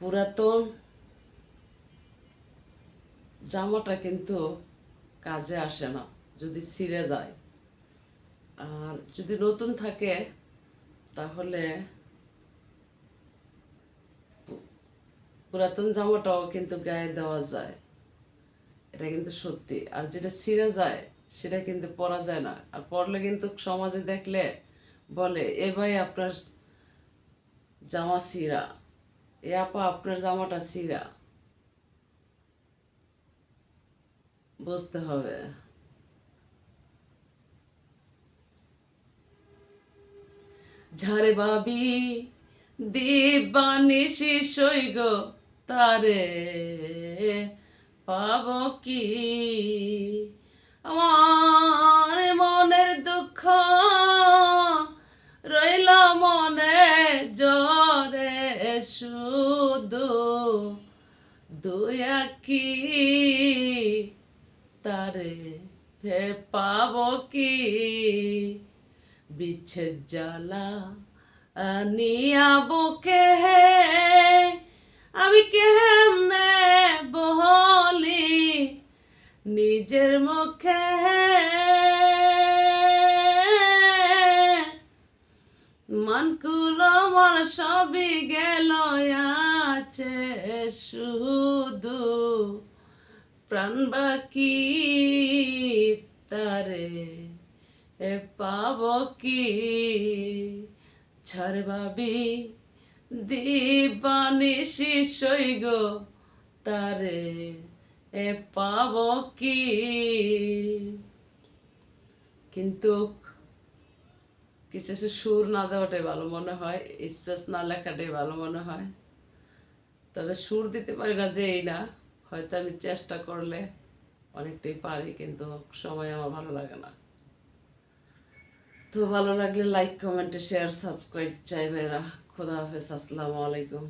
পুরাতন জামাটা কিন্তু কাজে আসে না যদি ছিঁড়ে যায়, আর যদি নতুন থাকে তাহলে পুরাতন জামাটাও কিন্তু গায়ে দেওয়া যায়। এটা কিন্তু সত্যি। আর যেটা ছিঁড়ে যায় সেটা কিন্তু পরা যায় না, আর পরলে কিন্তু সমাজে দেখলে বলে এ ভাই আপনার জামা ছিঁড়া, এ আপা আপনার জামাটা ছিঁড়া। বুঝতে হবে। ঝাড়ে বাবি দিবানিশি সৈগ তারে পাব কি, আমার মনের দুঃখ রইল মনে জরে শুধু দুই আঁখি তারে হে পাব কি, বিচ্ছেদ জ্বালা আনিয়া বুকে আমি কেমনে বলি নিজের মুখে, মানকুলো মন সবই গেল আছে শুধু প্রাণ বাকি তারে এ পাব কি, ছাড় ভাবি দিবানিশি সৈগ তারে এ পাব কি। কিন্তু কিছু কিছু সুর না দেওয়াটাই ভালো মনে হয়, স্পেস না লেখাটাই ভালো মনে হয়। তবে সুর দিতে পারি না যে এই না, হয়তো আমি চেষ্টা করলে অনেকটাই পারি, কিন্তু সময় আমার ভালো লাগে না। তো ভালো লাগলে লাইক কমেন্টে শেয়ার সাবস্ক্রাইব চাই ভাইরা। খোদা হাফেজ, আসসালামু আলাইকুম।